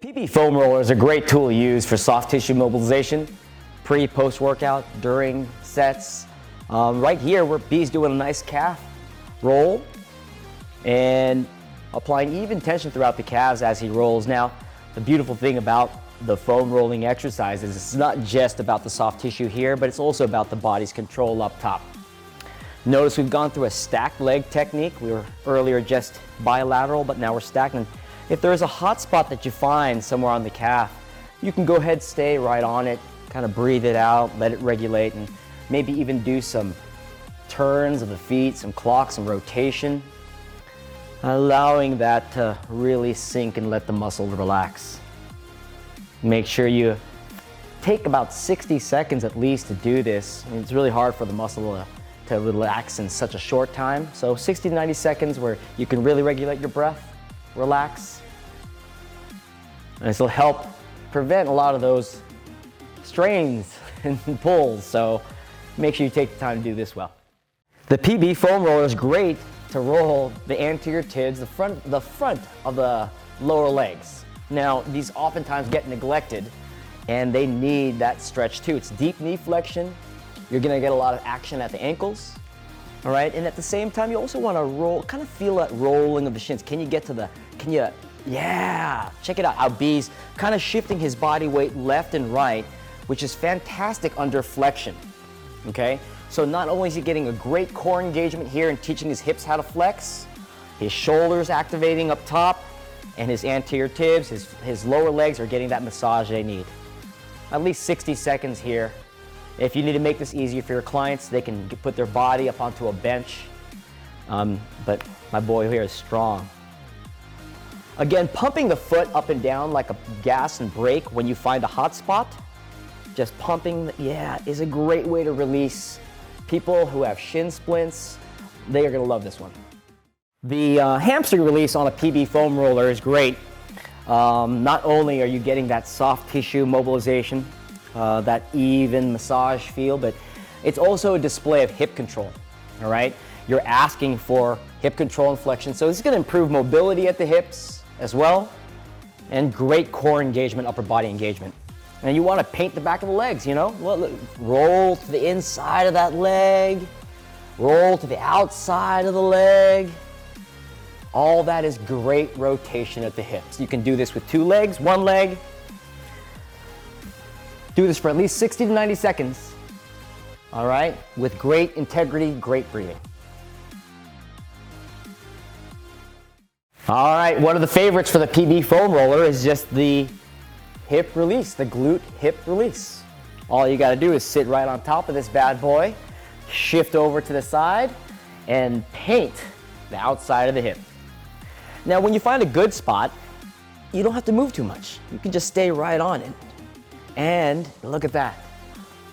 PB foam roller is a great tool to use for soft tissue mobilization, pre, post workout, during sets. Right here, where B's doing a nice calf roll and applying even tension throughout the calves as he rolls. Now, the beautiful thing about the foam rolling exercise is it's not just about the soft tissue here, but it's also about the body's control up top. Notice we've gone through a stacked leg technique. We were earlier just bilateral, but now we're stacked. And if there is a hot spot that you find somewhere on the calf, you can go ahead, stay right on it, kind of breathe it out, let it regulate, and maybe even do some turns of the feet, some clocks, some rotation, allowing that to really sink and let the muscle relax. Make sure you take about 60 seconds at least to do this. I mean, it's really hard for the muscle to relax in such a short time. So 60 to 90 seconds where you can really regulate your breath, relax. And this will help prevent a lot of those strains and pulls. So make sure you take the time to do this well. The PB foam roller is great to roll the anterior tibias, the front of the lower legs. Now, these oftentimes get neglected and they need that stretch too. It's deep knee flexion. You're gonna get a lot of action at the ankles, all right? And at the same time, you also wanna roll, kind of feel that rolling of the shins. Yeah, check it out, how B's kind of shifting his body weight left and right, which is fantastic under flexion, okay? So not only is he getting a great core engagement here and teaching his hips how to flex, his shoulders activating up top, and his anterior tibias, his lower legs are getting that massage they need. At least 60 seconds here. If you need to make this easier for your clients, they can put their body up onto a bench. But my boy here is strong. Again, pumping the foot up and down like a gas and brake when you find a hot spot, just pumping, is a great way to release. People who have shin splints, they are gonna love this one. The hamstring release on a PB foam roller is great. Not only are you getting that soft tissue mobilization, that even massage feel, but it's also a display of hip control, all right? You're asking for hip control and flexion, so this is gonna improve mobility at the hips as well, and great core engagement, upper body engagement. And you wanna paint the back of the legs, you know? Roll to the inside of that leg, roll to the outside of the leg. All that is great rotation at the hips. You can do this with two legs, one leg. Do this for at least 60 to 90 seconds, all right? With great integrity, great breathing. All right, one of the favorites for the PB foam roller is just the hip release, the glute hip release. All you gotta do is sit right on top of this bad boy, shift over to the side, and paint the outside of the hip. Now, when you find a good spot, you don't have to move too much. You can just stay right on it. And look at that.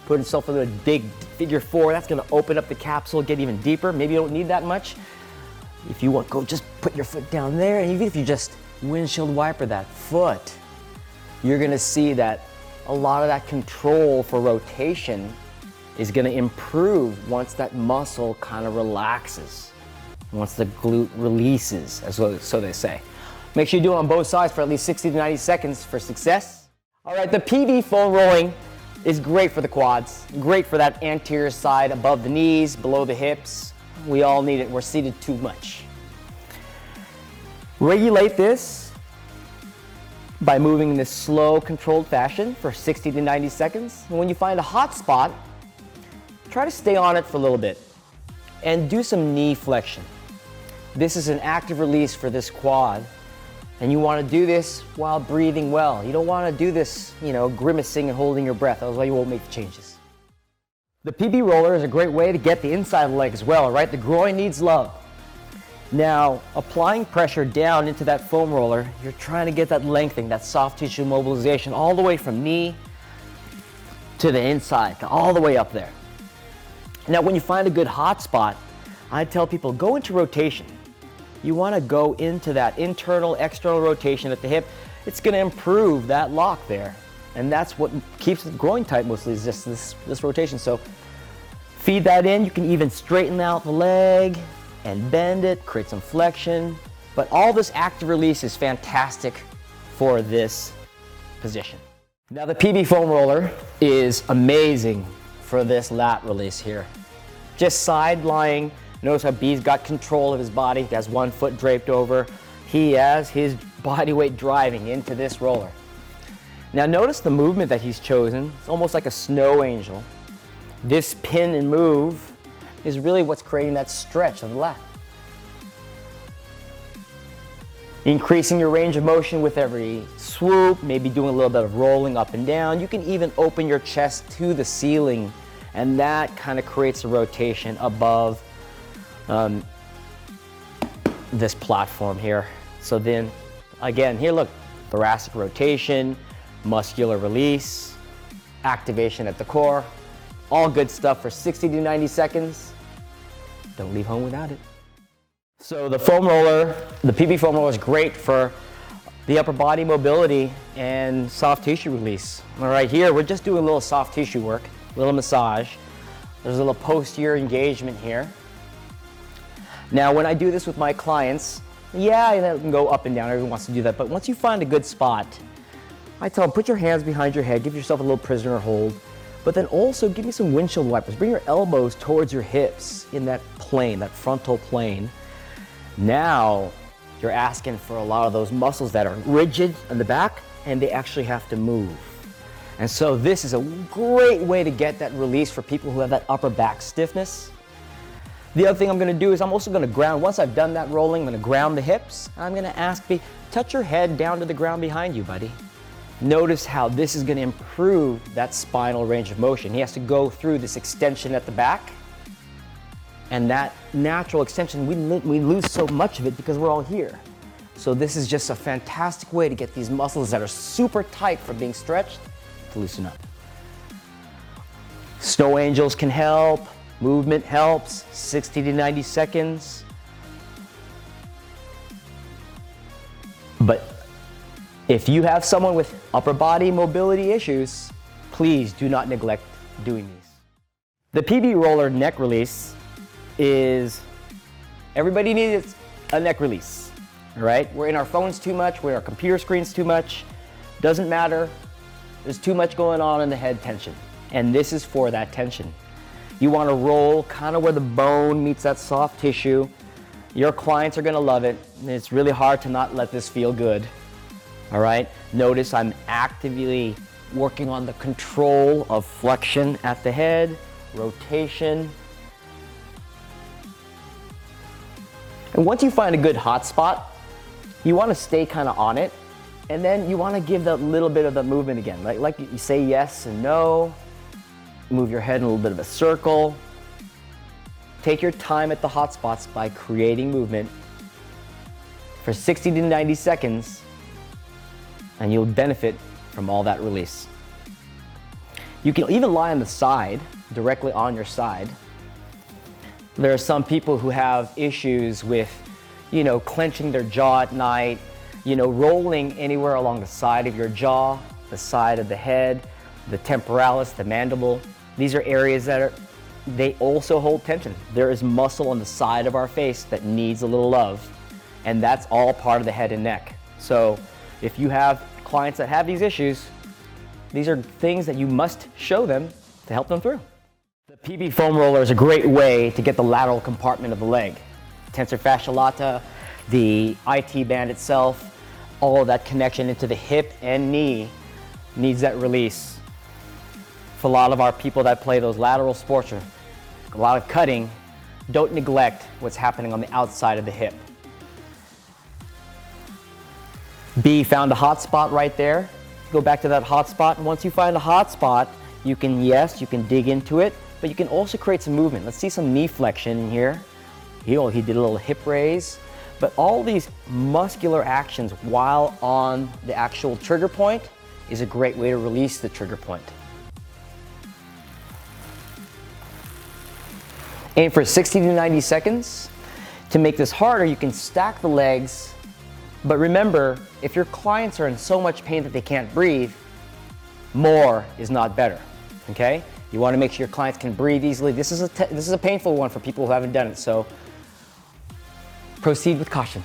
Put yourself into a big figure four. That's gonna open up the capsule, get even deeper. Maybe you don't need that much. If you want, go just put your foot down there. And even if you just windshield wiper that foot, you're gonna see that a lot of that control for rotation is gonna improve once that muscle kind of relaxes. Once the glute releases, so they say. Make sure you do it on both sides for at least 60 to 90 seconds for success. All right, the PB foam rolling is great for the quads, great for that anterior side above the knees, below the hips. We all need it, we're seated too much. Regulate this by moving in this slow, controlled fashion for 60 to 90 seconds. And when you find a hot spot, try to stay on it for a little bit and do some knee flexion. This is an active release for this quad, and you want to do this while breathing well. You don't want to do this, grimacing and holding your breath, otherwise you won't make the changes. The PB roller is a great way to get the inside of the leg as well, right? The groin needs love. Now, applying pressure down into that foam roller, you're trying to get that lengthening, that soft tissue mobilization all the way from knee to the inside, all the way up there. Now, when you find a good hot spot, I tell people, go into rotation. You want to go into that internal, external rotation at the hip. It's going to improve that lock there. And that's what keeps it groin tight mostly, is just this rotation. So feed that in. You can even straighten out the leg and bend it, create some flexion. But all this active release is fantastic for this position. Now the PB foam roller is amazing for this lat release here. Just side lying. Notice how B's got control of his body. He has one foot draped over. He has his body weight driving into this roller. Now notice the movement that he's chosen. It's almost like a snow angel. This pin and move is really what's creating that stretch of the lat. Increasing your range of motion with every swoop, maybe doing a little bit of rolling up and down. You can even open your chest to the ceiling, and that kind of creates a rotation above this platform here. So then, again, here look, thoracic rotation, muscular release, activation at the core, all good stuff for 60 to 90 seconds. Don't leave home without it. So the foam roller, the PB foam roller is great for the upper body mobility and soft tissue release. All right, here we're just doing a little soft tissue work, a little massage. There's a little posterior engagement here. Now when I do this with my clients, yeah, I can go up and down, everyone wants to do that, but once you find a good spot, I tell them put your hands behind your head, give yourself a little prisoner hold, but then also give me some windshield wipers. Bring your elbows towards your hips in that plane, that frontal plane. Now you're asking for a lot of those muscles that are rigid in the back and they actually have to move. And so this is a great way to get that release for people who have that upper back stiffness. The other thing I'm gonna do is I'm also gonna ground, once I've done that rolling, I'm gonna ground the hips. I'm gonna ask me, touch your head down to the ground behind you, buddy. Notice how this is gonna improve that spinal range of motion. He has to go through this extension at the back, and that natural extension, we lose so much of it because we're all here. So this is just a fantastic way to get these muscles that are super tight from being stretched to loosen up. Snow angels can help, movement helps, 60 to 90 seconds. But if you have someone with upper body mobility issues, please do not neglect doing these. The PB roller neck release is, everybody needs a neck release, all right? We're in our phones too much, we're in our computer screens too much, doesn't matter. There's too much going on in the head tension, and this is for that tension. You want to roll kind of where the bone meets that soft tissue. Your clients are going to love it, and it's really hard to not let this feel good. All right, notice I'm actively working on the control of flexion at the head, rotation. And once you find a good hot spot, you want to stay kind of on it, and then you want to give that little bit of the movement again. Like you say yes and no, move your head in a little bit of a circle. Take your time at the hot spots by creating movement for 60 to 90 seconds, and you'll benefit from all that release. You can even lie on the side, directly on your side. There are some people who have issues with, clenching their jaw at night, rolling anywhere along the side of your jaw, the side of the head, the temporalis, the mandible. These are areas that they also hold tension. There is muscle on the side of our face that needs a little love, and that's all part of the head and neck. So if you have clients that have these issues, these are things that you must show them to help them through. The PB foam roller is a great way to get the lateral compartment of the leg. Tensor fascia lata, the IT band itself, all of that connection into the hip and knee needs that release. For a lot of our people that play those lateral sports or a lot of cutting, don't neglect what's happening on the outside of the hip. B, found a hot spot right there. Go back to that hot spot, and once you find a hot spot, you can dig into it, but you can also create some movement. Let's see some knee flexion in here. He did a little hip raise, but all these muscular actions while on the actual trigger point is a great way to release the trigger point. Aim for 60 to 90 seconds. To make this harder, you can stack the legs, but remember, if your clients are in so much pain that they can't breathe, more is not better, okay? You want to make sure your clients can breathe easily. This is a painful one for people who haven't done it, so proceed with caution.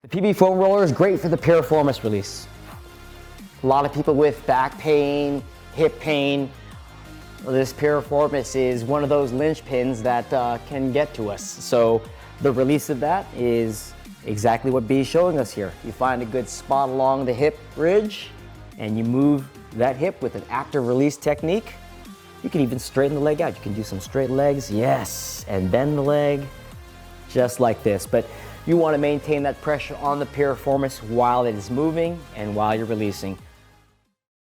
The PB foam roller is great for the piriformis release. A lot of people with back pain, hip pain, this piriformis is one of those linchpins that can get to us. So the release of that is exactly what B is showing us here. You find a good spot along the hip ridge and you move that hip with an active release technique. You can even straighten the leg out. You can do some straight legs, yes, and bend the leg just like this. But you want to maintain that pressure on the piriformis while it is moving and while you're releasing.